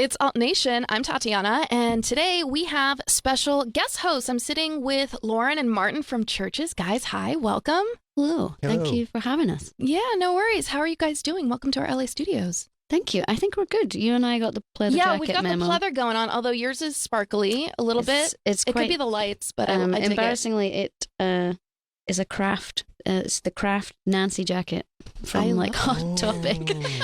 It's Alt Nation. I'm Tatiana, and today we have special guest hosts. I'm sitting with Lauren and Martin from CHVRCHES. Guys, hi, welcome. Hello. Hello. Thank you for having us. Yeah, no worries. How are you guys doing? Welcome to our LA studios. Thank you. I think we're good. You and I got the pleather jacket Yeah, we've got memo. the pleather going on, although yours is sparkly a little bit. It's It quite, could be the lights, but I dig it. embarrassingly, it is a craft. It's the craft Nancy jacket from like Hot Topic.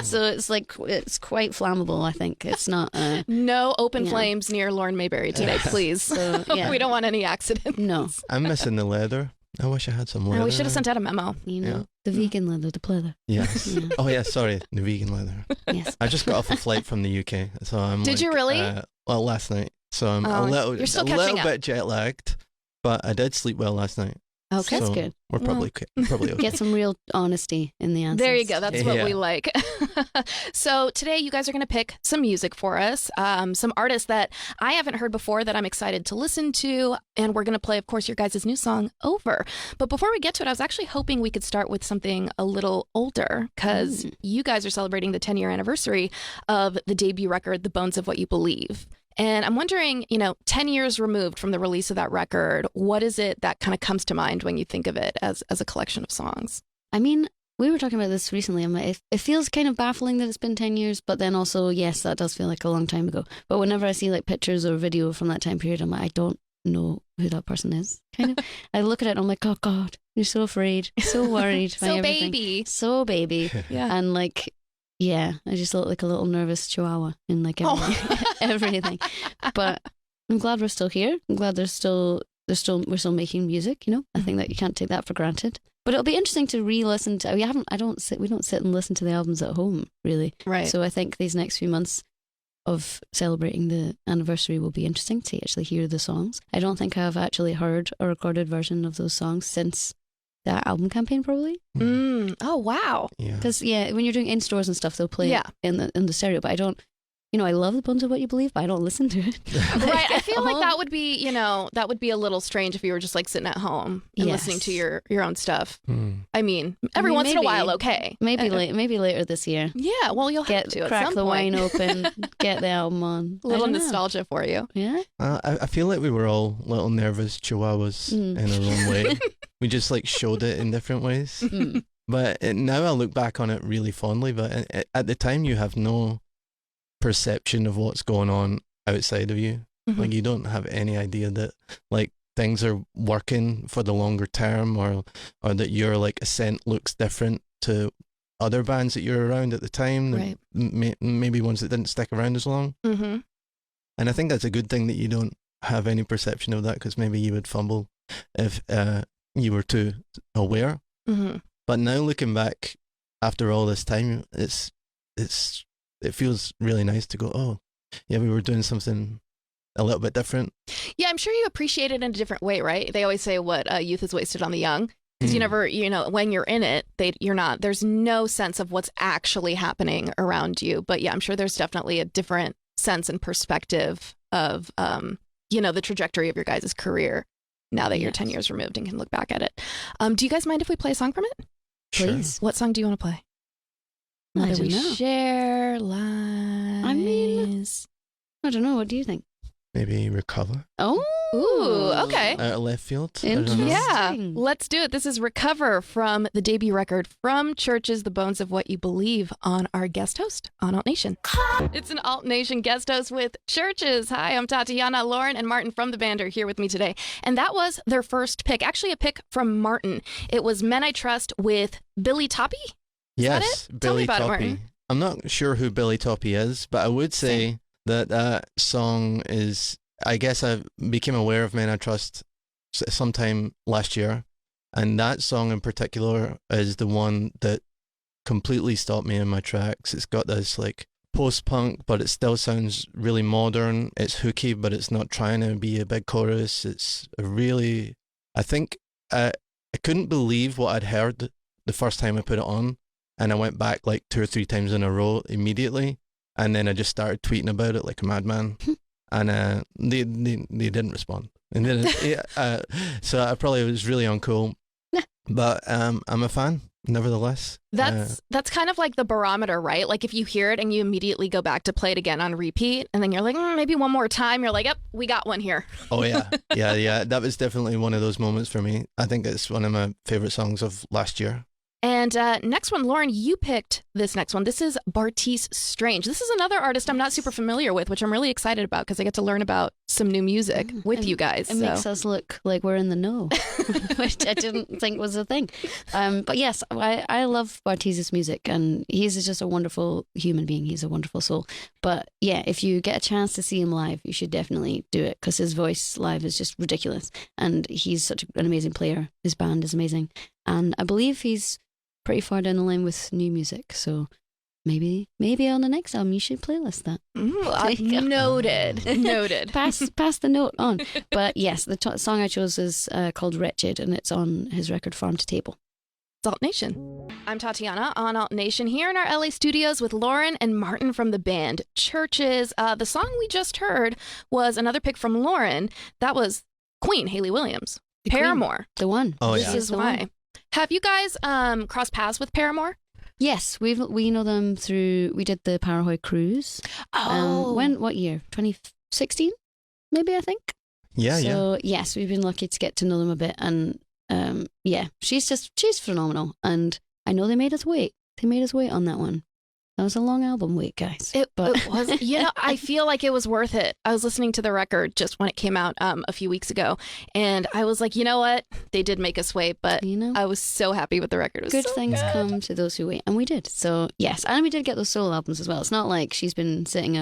So it's quite flammable. I think it's not. No open flames near Lauren Mayberry today, please. So, yeah. We don't want any accidents. No. I'm missing the leather. I wish I had some leather. We should have sent out a memo. You know, the vegan leather, the pleather. Yes. Yeah. Oh, yeah, sorry. The vegan leather. Yes. I just got off a flight from the UK. So I'm Did you really? Well, last night. So I'm you're still a catching little up. bit jet lagged, but I did sleep well last night. Okay. That's So good. We're probably okay. Get some real honesty in the answers. There you go. That's what Yeah. we like. So today you guys are going to pick some music for us, some artists that I haven't heard before that I'm excited to listen to. And we're going to play, of course, your guys' new song, Over. But before we get to it, I was actually hoping we could start with something a little older because you guys are celebrating the 10-year anniversary of the debut record, The Bones of What You Believe. And I'm wondering, 10 years removed from the release of that record, what is it that kind of comes to mind when you think of it as a collection of songs? I mean, we were talking about this recently. I'm like, it feels kind of baffling that it's been 10 years, but then also, yes, that does feel like a long time ago. But whenever I see like pictures or video from that time period, I'm like, I don't know who that person is. Kind of. I look at it and I'm like, oh God, you're so afraid, so worried. by So everything. baby. So baby. Yeah. And like, yeah, I just look like a little nervous chihuahua in like everything. But I'm glad we're still here. I'm glad we're still making music, I think that you can't take that for granted. But it'll be interesting to re-listen to. We don't sit and listen to the albums at home, really. Right. So I think these next few months of celebrating the anniversary will be interesting to actually hear the songs. I don't think I've actually heard a recorded version of those songs since that album campaign, probably. Oh, wow. Yeah. Because when you're doing in stores and stuff, they'll play it in the stereo. But I don't. I love The Bones of What You Believe, but I don't listen to it. Right. I feel like that would be, that would be a little strange if you were just like sitting at home and listening to your own stuff. I mean, every once in a while, okay. Maybe later this year. Yeah. Well, you'll have to crack at some the point. wine open, get the album on. A little I don't know. nostalgia for you. Yeah. I feel like we were all little nervous chihuahuas in our own way. We just like showed it in different ways. But now I look back on it really fondly, but at the time you have no perception of what's going on outside of you. Like you don't have any idea that like things are working for the longer term or that your like ascent looks different to other bands that you're around at the time, Right. maybe ones that didn't stick around as long. And I think that's a good thing that you don't have any perception of that, because maybe you would fumble if you were too aware. But now looking back after all this time, it feels really nice to go, oh, yeah, we were doing something a little bit different. Yeah, I'm sure you appreciate it in a different way, right? They always say what youth is wasted on the young. Because you never, when you're in it, there's no sense of what's actually happening around you. But yeah, I'm sure there's definitely a different sense and perspective of, the trajectory of your guys' career now that you're 10 years removed and can look back at it. Do you guys mind if we play a song from it? Please. What song do you want to play? I What do don't we know. share? Lies. I don't know. What do you think? Maybe Recover Oh. Ooh, okay. out of left field. I don't know. Interesting. Yeah, let's do it. This is Recover from the debut record from CHVRCHES, The Bones of What You Believe, on our guest host on Alt Nation. It's an Alt Nation guest host with CHVRCHES. Hi, I'm Tatiana. Lauren and Martin from the band are here with me today. And that was their first pick, actually a pick from Martin. It was Men I Trust with Billy Toppy? Yes, Tell me Billy about it, Toppy. Martin. I'm not sure who Billy Toppy is, but I would say that song is, I guess I became aware of Men I Trust sometime last year, and that song in particular is the one that completely stopped me in my tracks. It's got this like post-punk, but it still sounds really modern. It's hooky, but it's not trying to be a big chorus. It's a really, I think I couldn't believe what I'd heard the first time I put it on, and I went back like 2 or 3 times in a row immediately. And then I just started tweeting about it like a madman, and they didn't respond. And then so I probably was really uncool, but I'm a fan. nevertheless. That's kind of like the barometer, right? Like if you hear it and you immediately go back to play it again on repeat, and then you're like, maybe one more time. You're like, yep, we got one here. Oh yeah, yeah. That was definitely one of those moments for me. I think it's one of my favorite songs of last year. And next one, Lauren, you picked this next one. This is Bartees Strange. This is another artist I'm not super familiar with, which I'm really excited about because I get to learn about some new music with you guys. It makes us look like we're in the know, which I didn't think was a thing. But yes, I love Bartees' music, and he's just a wonderful human being. He's a wonderful soul. But yeah, if you get a chance to see him live, you should definitely do it because his voice live is just ridiculous. And he's such an amazing player. His band is amazing. And I believe he's pretty far down the line with new music, so maybe on the next album you should playlist that. Noted. Pass the note on. But yes, the song I chose is called Wretched, and it's on his record Farm to Table. It's Alt Nation. I'm Tatiana on Alt Nation here in our LA studios with Lauren and Martin from the band CHVRCHES. The song we just heard was another pick from Lauren. That was Queen, Hayley Williams. Paramore. The one. Oh, This is why. One. Have you guys crossed paths with Paramore? Yes, we know them through. We did the Paramore cruise. What year? 2016, maybe, I think. Yeah, so yes, we've been lucky to get to know them a bit, and she's phenomenal. And I know they made us wait. They made us wait on that one. That was a long album wait, guys. It was. I feel like it was worth it. I was listening to the record just when it came out a few weeks ago, and I was like, you know what? They did make us wait, but I was so happy with the record. It was good so things come to those who wait, and we did. So yes, and we did get those solo albums as well. It's not like she's been doing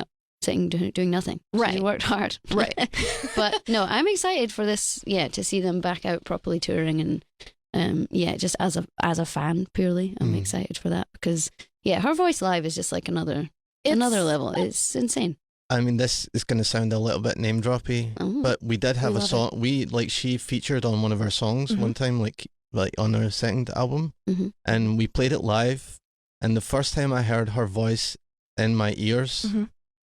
nothing. Right. She worked hard. Right. But no, I'm excited for this. Yeah, to see them back out properly touring, and just as a fan purely, I'm excited for that because. Yeah, her voice live is just like another level. It's insane. I mean, this is going to sound a little bit name droppy, but we did have a song. She featured on one of our songs one time, like on our second album, and we played it live. And the first time I heard her voice in my ears,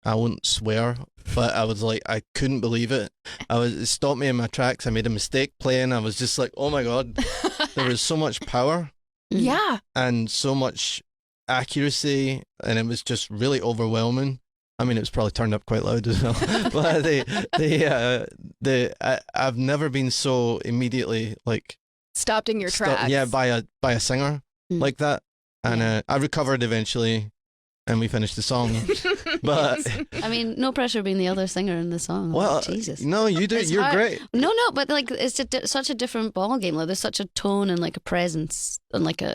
I won't swear, but I was like, I couldn't believe it. It stopped me in my tracks. I made a mistake playing. I was just like, oh my God, there was so much power. Yeah. And so much accuracy, and it was just really overwhelming. I mean, it was probably turned up quite loud as well. But I've never been so immediately like stopped in your tracks. Yeah, by a singer like that. And I recovered eventually, and we finished the song. But I mean, no pressure being the other singer in the song. Well, Jesus. No, you do. You're great. No, but like it's such a different ball game. Like there's such a tone and like a presence and like a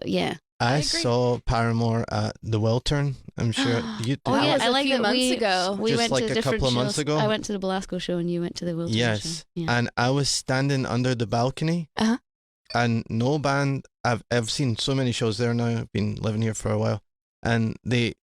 I saw Paramore at the Wiltern. I'm sure you. That was a few months ago. We just went like to a different couple of shows. months ago. I went to the Belasco show and you went to the Wiltern show. Yes, Yeah. and I was standing under the balcony, and no band I've seen so many shows there now. I've been living here for a while, and they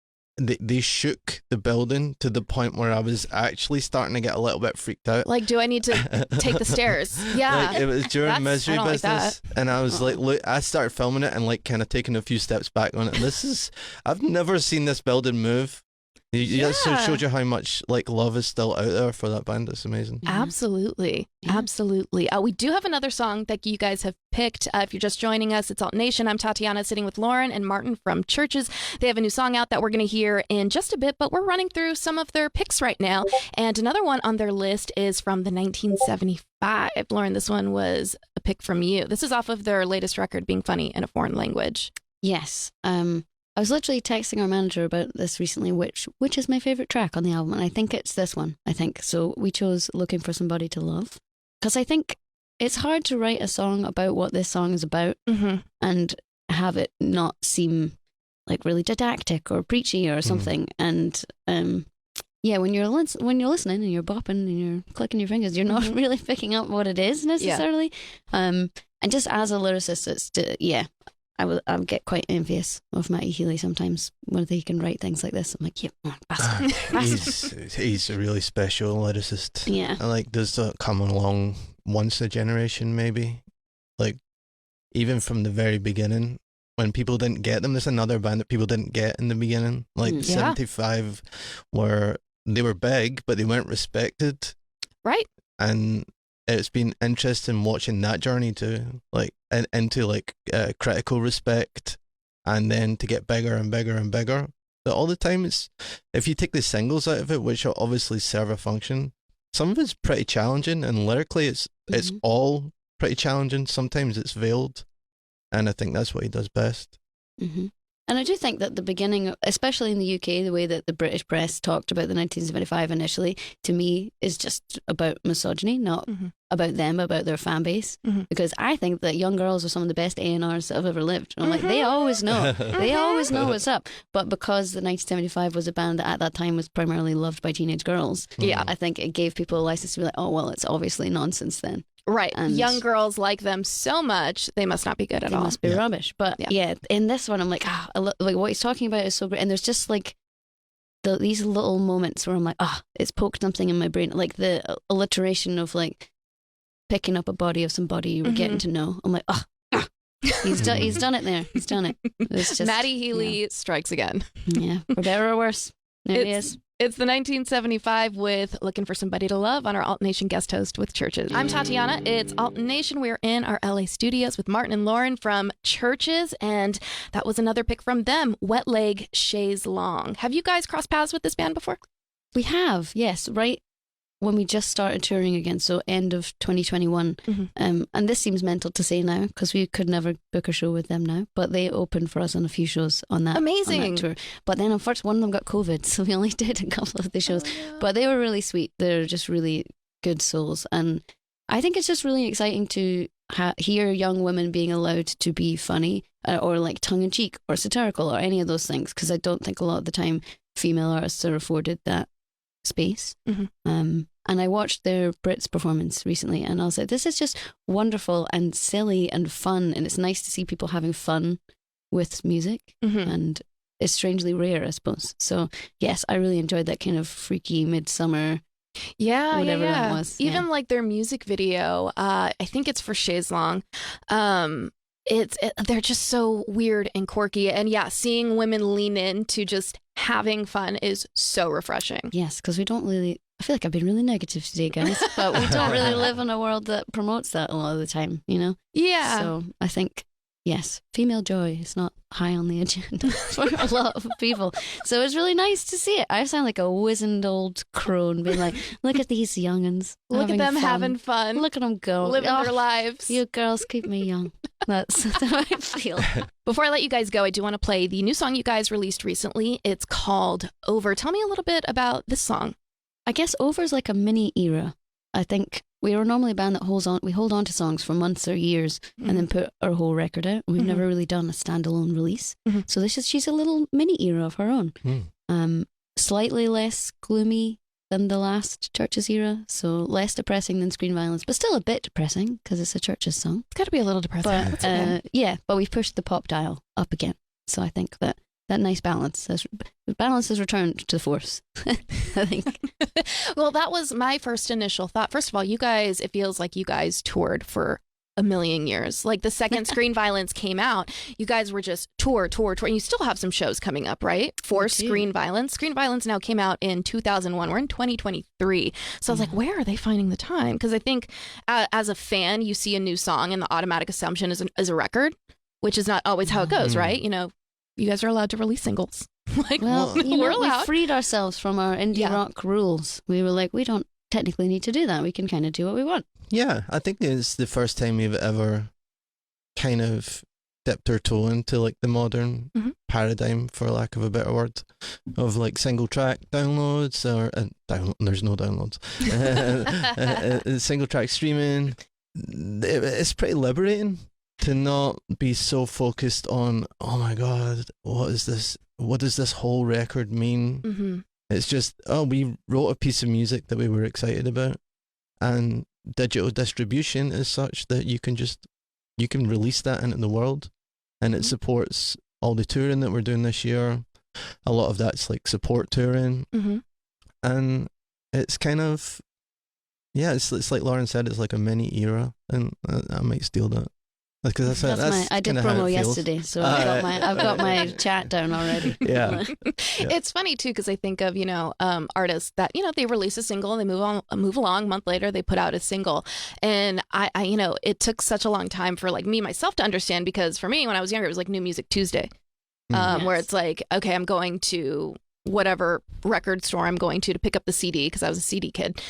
shook the building to the point where I was actually starting to get a little bit freaked out. Like, do I need to take the stairs? Yeah. Like, it was during Misery Business, and I was like, look, I started filming it and like kind of taking a few steps back on it. And I've never seen this building move. You just showed you how much like love is still out there for that band. It's amazing. Absolutely. Absolutely. We do have another song that you guys have picked. If you're just joining us, it's Alt Nation. I'm Tatiana sitting with Lauren and Martin from CHVRCHES. They have a new song out that we're going to hear in just a bit, but we're running through some of their picks right now. And another one on their list is from the 1975. Lauren, this one was a pick from you. This is off of their latest record, Being Funny in a Foreign Language. Yes. I was literally texting our manager about this recently, which is my favorite track on the album, and I think it's this one. So we chose Looking for Somebody to Love because I think it's hard to write a song about what this song is about and have it not seem like really didactic or preachy or something. And when you're listening and you're bopping and you're clicking your fingers, you're not really picking up what it is necessarily. And just as a lyricist, I would get quite envious of Matty Healy sometimes when he can write things like this. I'm like, bastard. He's a really special lyricist. Yeah. And like, does that come along once a generation maybe? Like, even from the very beginning, when people didn't get them, there's another band that people didn't get in the beginning. Like 75, where they were big, but they weren't respected. Right. And it's been interesting watching that journey too, like into like critical respect and then to get bigger and bigger and bigger. But all the time, it's if you take the singles out of it, which obviously serve a function, some of it's pretty challenging, and lyrically, it's all pretty challenging. Sometimes it's veiled, and I think that's what he does best. Mm-hmm. And I do think that the beginning, especially in the UK, the way that the British press talked about the 1975 initially, to me, is just about misogyny, not about them, about their fan base. Because I think that young girls are some of the best A&Rs that have ever lived. And I'm like, they always know. They always know what's up. But because the 1975 was a band that at that time was primarily loved by teenage girls, I think it gave people a license to be like, oh, well, it's obviously nonsense then. Right. And young girls like them so much, they must not be good at all. They must be rubbish. But in this one, I'm like, like what he's talking about is so great. And there's just like these little moments where I'm like, it's poked something in my brain. Like the alliteration of like picking up a body of somebody you were getting to know. I'm like, he's done it there. He's done it. It's just, Matty Healy strikes again. Yeah, for better or worse. There he is. It's the 1975 with Looking for Somebody to Love on our Alt Nation guest host with CHVRCHES. I'm Tatiana. It's Alt Nation. We're in our LA studios with Martin and Lauren from CHVRCHES, and that was another pick from them, Wet Leg, Chaise Longue. Have you guys crossed paths with this band before? We have, yes, right when we just started touring again, so end of 2021. And this seems mental to say now because we could never book a show with them now, but they opened for us on a few shows on that, amazing on that tour. But then unfortunately one of them got COVID, so we only did a couple of the shows. But they were really sweet. They're just really good souls, and I think it's just really exciting to hear young women being allowed to be funny or like tongue-in-cheek or satirical or any of those things, because I don't think a lot of the time female artists are afforded that space. And I watched their Brits performance recently, and I was like, this is just wonderful and silly and fun, and it's nice to see people having fun with music, and it's strangely rare, I suppose. So yes, I really enjoyed that kind of freaky midsummer whatever that was. Even like their music video, I think it's for Chaise Longue. They're just so weird and quirky, and seeing women lean into just having fun is so refreshing. Yes, because we don't really, I feel like I've been really negative today, guys, but we don't really live in a world that promotes that a lot of the time, you know? Yeah. So I think, yes, female joy is not high on the agenda for a lot of people. So it's really nice to see it. I sound like a wizened old crone being like, look at these young'uns. Look at them having fun. Look at them go. Living their lives. You girls keep me young. That's how I feel. Before I let you guys go, I do want to play the new song you guys released recently. It's called Over. Tell me a little bit about this song. I guess Over is like a mini era. I think we are normally a band that hold on to songs for months or years and then put our whole record out. We've never really done a standalone release. So she's a little mini era of her own. Slightly less gloomy than the last CHVRCHES era, so less depressing than Screen Violence, but still a bit depressing because it's a CHVRCHES song. It's got to be a little depressing. But but we've pushed the pop dial up again. So I think that nice balance has returned to the force, I think. Well, that was my first initial thought. First of all, you guys, it feels like you guys toured for a million years. Like the second Screen Violence came out, you guys were just tour. And you still have some shows coming up, right? For Screen Violence. Screen Violence now came out in 2001. We're in 2023. So I was like, where are they finding the time? Because I think as a fan, you see a new song and the automatic assumption is a record, which is not always how it goes, right? You know, you guys are allowed to release singles. We freed ourselves from our indie rock rules. We were like, we don't technically need to do that. We can kind of do what we want. Yeah, I think it's the first time we've ever kind of dipped our toe into like the modern paradigm, for lack of a better word, of like single track downloads or there's no downloads, single track streaming. It's pretty liberating to not be so focused on, oh my God, what is this? What does this whole record mean? It's just, we wrote a piece of music that we were excited about, and digital distribution is such that you can release that into the world, and it supports all the touring that we're doing this year. A lot of that's like support touring, and it's kind of, it's like Lauren said, it's like a mini era, and I might steal that. Because I did promo yesterday, so I've got my chat down already. Yeah. It's funny too, because I think of artists that they release a single and they move along. A month later they put out a single, and I it took such a long time for like me myself to understand, because for me when I was younger it was like New Music Tuesday. where Yes. it's like, okay, I'm going to whatever record store I'm going to pick up the CD because I was a CD kid.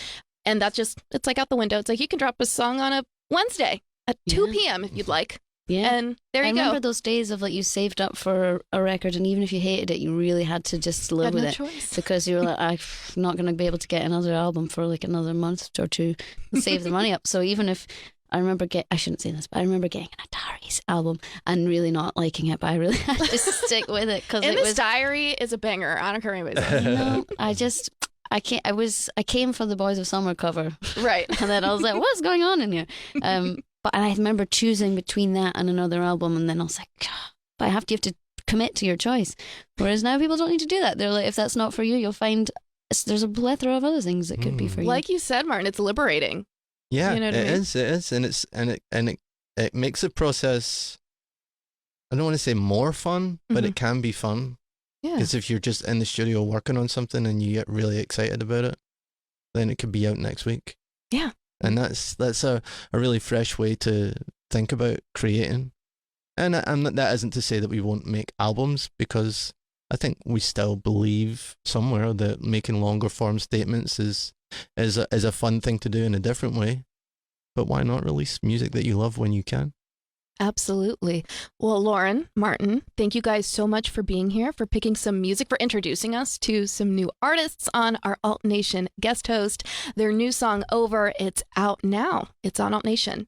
And that's just, it's like out the window. It's like you can drop a song on a Wednesday at 2 p.m. if you'd like. Yeah. And there I you remember go. those days of like you saved up for a record, and even if you hated it, you really had to just live Had with no it choice. because you were like, I'm not going to be able to get another album for like another month or two and save the money up. So even if I remember I shouldn't say this, but I remember getting an Atari's album and really not liking it, but I really had to stick with it because And it this was. diary is a banger. I don't care what anybody says. No, I can't. I came for the Boys of Summer cover, Right. and then I was like, what's going on in here? But I remember choosing between that and another album, and then I was like, "God," but you have to commit to your choice. Whereas now people don't need to do that. They're like, if that's not for you, you'll find there's a plethora of other things that could be for you. Like you said, Martin, it's liberating. Yeah, You know what I it mean? is, and it makes the process. I don't want to say more fun, but it can be fun. Yeah. Because if you're just in the studio working on something and you get really excited about it, then it could be out next week. Yeah. And that's a really fresh way to think about creating. And that isn't to say that we won't make albums, because I think we still believe somewhere that making longer form statements is a fun thing to do in a different way. But why not release music that you love when you can? Absolutely. Well, Lauren, Martin, thank you guys so much for being here, for picking some music, for introducing us to some new artists on our Alt Nation guest host. Their new song, Over, it's out now. It's on Alt Nation.